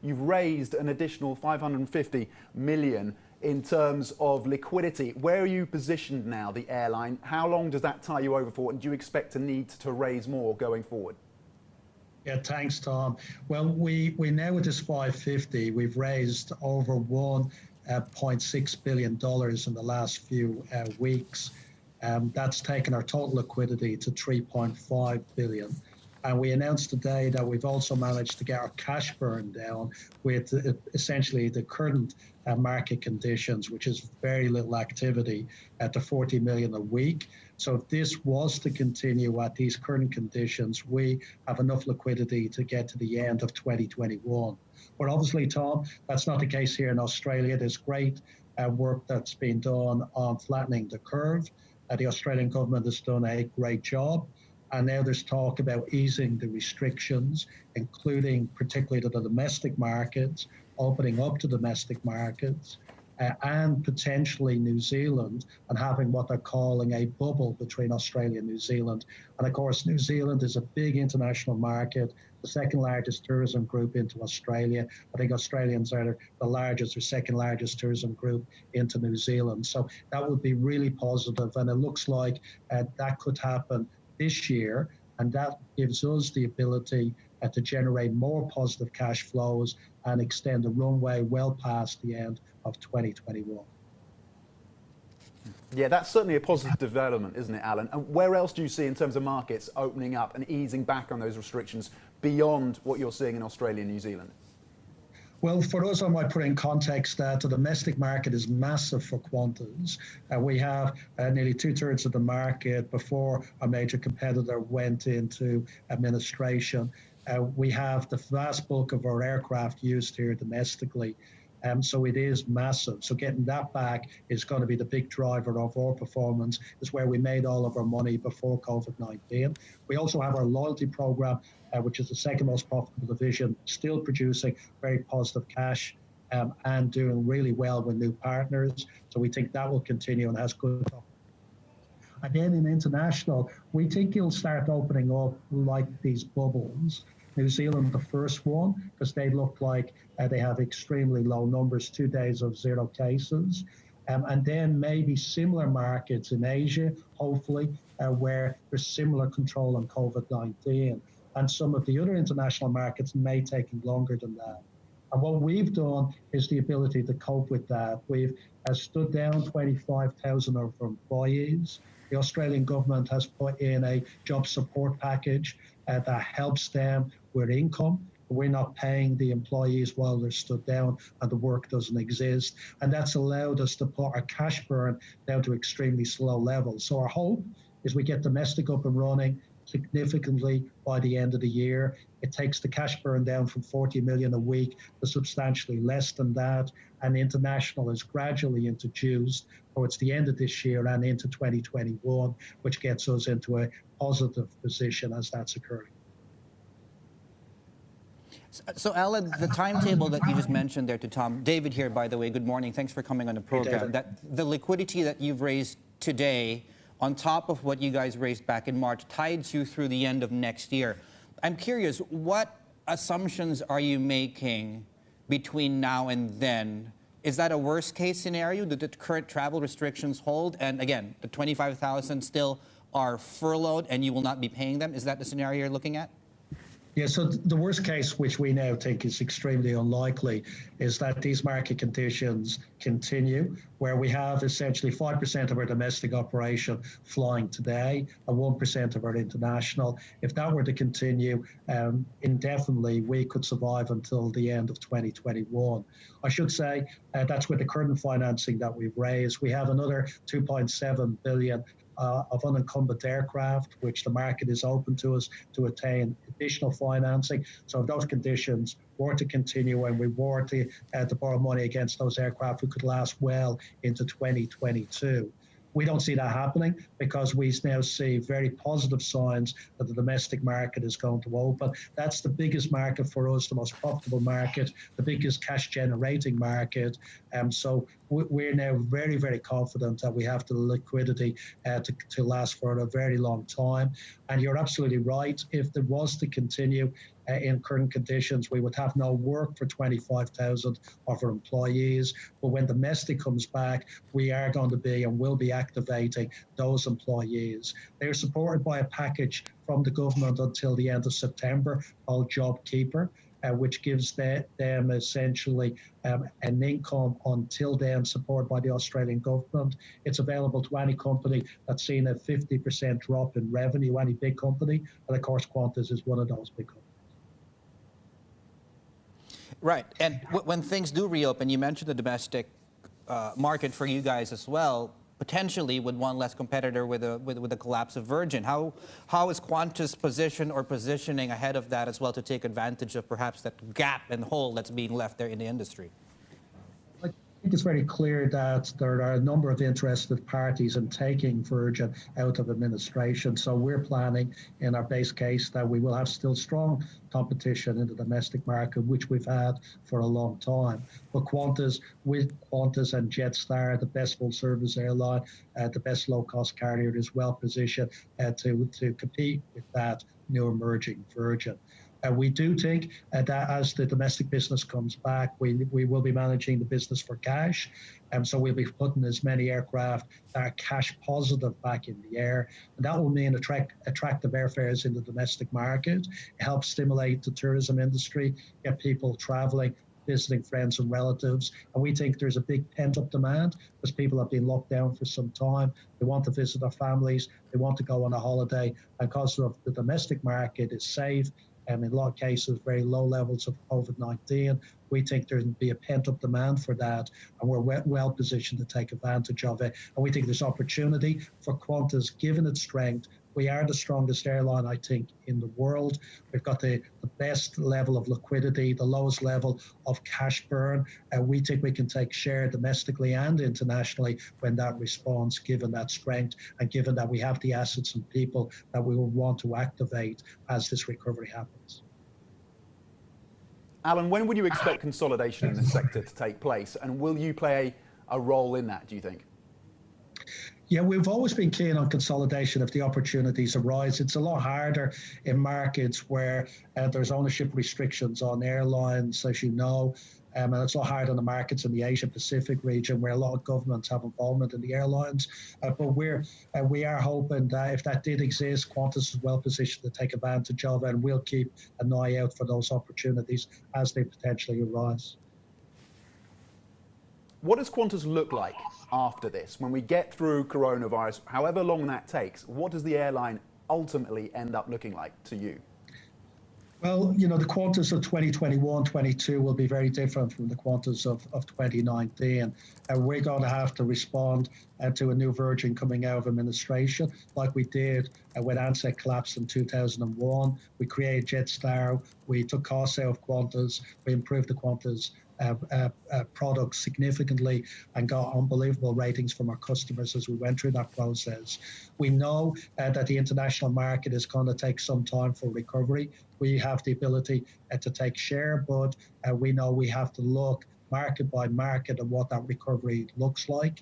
you've raised an additional 550 million in terms of liquidity. Where are you positioned now, the airline? How long does that tie you over for, and do you expect to need to raise more going forward? Yeah, thanks, Tom. Well, we now with this 550, we've raised over $1.6 billion in the last few weeks. That's taken our total liquidity to 3.5 billion. And we announced today that we've also managed to get our cash burn down with essentially the current market conditions, which is very little activity, at the 40 million a week. So if this was to continue at these current conditions, we have enough liquidity to get to the end of 2021. But obviously, Tom, that's not the case here in Australia. There's great work that's been done on flattening the curve. The Australian government has done a great job. And now there's talk about easing the restrictions, including particularly to the domestic markets, opening up to domestic markets, and potentially New Zealand, and having what they're calling a bubble between Australia and New Zealand. And of course, New Zealand is a big international market, the second largest tourism group into Australia. I think Australians are the largest or second largest tourism group into New Zealand. So that would be really positive. And it looks like that could happen this year, and that gives us the ability to generate more positive cash flows and extend the runway well past the end of 2021. Yeah, that's certainly a positive development, isn't it, Alan? And where else do you see in terms of markets opening up and easing back on those restrictions beyond what you're seeing in Australia and New Zealand? Well, for us, I might put in context that the domestic market is massive for Qantas. We have nearly 2/3 of the market before a major competitor went into administration. We have the vast bulk of our aircraft used here domestically. So it is massive. So getting that back is going to be the big driver of our performance. It's where we made all of our money before COVID-19. We also have our loyalty program, which is the second most profitable division, still producing very positive cash and doing really well with new partners. So we think that will continue and has good. And then in international, we think you'll start opening up like these bubbles. New Zealand, the first one, because they look like they have extremely low numbers, 2 days of 0 cases. And then maybe similar markets in Asia, hopefully, where there's similar control on COVID-19. And some of the other international markets may take longer than that. And what we've done is the ability to cope with that. We've stood down 25,000 of our employees. The Australian government has put in a job support package that helps them with income. We're not paying the employees while they're stood down and the work doesn't exist. And that's allowed us to put our cash burn down to extremely slow levels. So our hope is we get domestic up and running significantly by the end of the year. It takes the cash burn down from 40 million a week to substantially less than that. And international is gradually introduced towards the end of this year and into 2021, which gets us into a positive position as that's occurring. So, Alan, the timetable that you just mentioned there to Tom, David here, by the way, good morning. Thanks for coming on the program. That the liquidity that you've raised today, on top of what you guys raised back in March, tides you through the end of next year. I'm curious, what assumptions are you making between now and then? Is that a worst case scenario? Do the current travel restrictions hold? And again, the 25,000 still are furloughed and you will not be paying them? Is that the scenario you're looking at? Yeah, so the worst case, which we now think is extremely unlikely, is that these market conditions continue, where we have essentially 5% of our domestic operation flying today and 1% of our international. If that were to continue indefinitely, we could survive until the end of 2021. I should say that's with the current financing that we've raised. We have another 2.7 billion of unencumbered aircraft, which the market is open to us to attain additional financing. So if those conditions were to continue and we were to borrow money against those aircraft, we could last well into 2022. We don't see that happening because we now see very positive signs that the domestic market is going to open. That's the biggest market for us, the most profitable market, the biggest cash generating market. So we're now very, very confident that we have the liquidity to last for a very long time. And you're absolutely right. If there was to continue, in current conditions, we would have no work for 25,000 of our employees. But when domestic comes back, we are going to be and will be activating those employees. They're supported by a package from the government until the end of September called JobKeeper, which gives them essentially an income until then, supported by the Australian government. It's available to any company that's seen a 50% drop in revenue, any big company, and of course Qantas is one of those big companies. Right, and when things do reopen, you mentioned the domestic market for you guys as well, potentially with one less competitor with the collapse of Virgin. How is Qantas positioned or positioning ahead of that as well to take advantage of perhaps that gap and hole that's being left there in the industry? I think it's very clear that there are a number of interested parties in taking Virgin out of administration. So we're planning in our base case that we will have still strong competition in the domestic market, which we've had for a long time. But Qantas, with Qantas and Jetstar, the best full-service airline, the best low-cost carrier, is well positioned to compete with that new emerging Virgin. We do think that as the domestic business comes back, we will be managing the business for cash. So we'll be putting as many aircraft that are cash positive back in the air. And that will mean attractive airfares in the domestic market. It helps stimulate the tourism industry, get people traveling, visiting friends and relatives. And we think there's a big pent-up demand because people have been locked down for some time. They want to visit their families. They want to go on a holiday. And because of the domestic market is safe, in a lot of cases, very low levels of COVID-19. We think there will be a pent-up demand for that, and we're well positioned to take advantage of it. And we think there's opportunity for Qantas, given its strength. We are the strongest airline, I think, in the world. We've got the best level of liquidity, the lowest level of cash burn. We think we can take share domestically and internationally when that responds, given that strength and given that we have the assets and people that we will want to activate as this recovery happens. Alan, when would you expect consolidation in the sector to take place, and will you play a role in that, do you think? Yeah, we've always been keen on consolidation if the opportunities arise. It's a lot harder in markets where there's ownership restrictions on airlines, as you know, and it's a lot harder in the markets in the Asia-Pacific region where a lot of governments have involvement in the airlines. But we are hoping that if that did exist, Qantas is well positioned to take advantage of it, and we'll keep an eye out for those opportunities as they potentially arise. What does Qantas look like after this? When we get through coronavirus, however long that takes, what does the airline ultimately end up looking like to you? Well, you know, the Qantas of 2021, 22 will be very different from the Qantas of 2019. We're going to have to respond to a new Virgin coming out of administration, like we did when Ansett collapsed in 2001. We created Jetstar, we took costs out of Qantas, we improved the Qantas product significantly and got unbelievable ratings from our customers as we went through that process. We know that the international market is going to take some time for recovery. We have the ability to take share, but we know we have to look market by market at what that recovery looks like.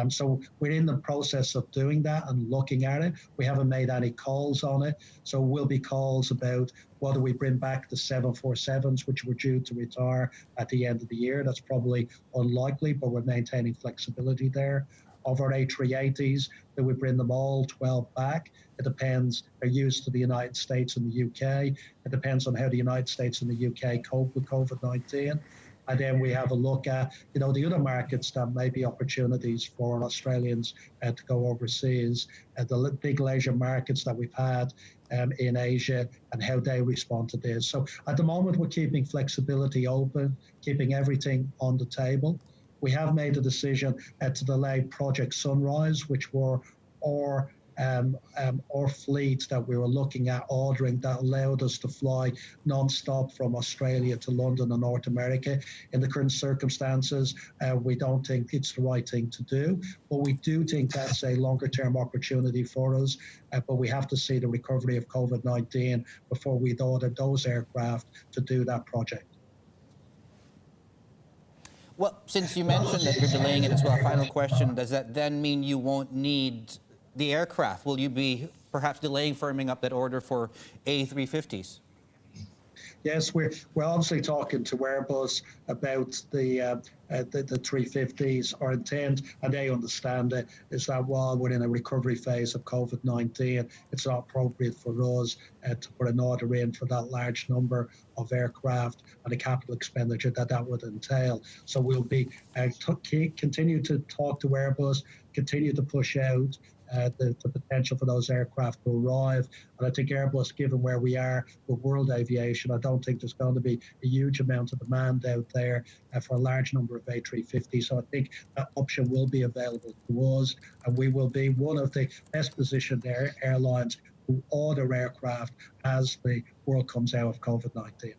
So we're in the process of doing that and looking at it. We haven't made any calls on it. So will be calls about whether we bring back the 747s, which were due to retire at the end of the year. That's probably unlikely, but we're maintaining flexibility there. Of our A380s, that we bring them all 12 back. It depends. They're used to the United States and the UK. It depends on how the United States and the UK cope with COVID-19. And then we have a look at, you know, the other markets that may be opportunities for Australians to go overseas, the big leisure markets that we've had in Asia and how they respond to this. So at the moment, we're keeping flexibility open, keeping everything on the table. We have made a decision to delay Project Sunrise, which were our fleet that we were looking at ordering that allowed us to fly non-stop from Australia to London and North America. In the current circumstances, we don't think it's the right thing to do, but we do think that's a longer-term opportunity for us. But we have to see the recovery of COVID-19 before we'd order those aircraft to do that project. Well, since you mentioned that you're delaying it as well, final question, does that then mean you won't need the aircraft? Will you be perhaps delaying firming up that order for A350s? Yes, we're obviously talking to Airbus about the 350s. Our intent, and they understand it, is that while we're in a recovery phase of COVID-19, it's not appropriate for us to put an order in for that large number of aircraft and the capital expenditure that would entail. So we'll be continue to talk to Airbus, continue to push out the potential for those aircraft to arrive. And I think Airbus, given where we are with world aviation, I don't think there's going to be a huge amount of demand out there for a large number of A350. So I think that option will be available to us, and we will be one of the best positioned airlines who order aircraft as the world comes out of COVID-19.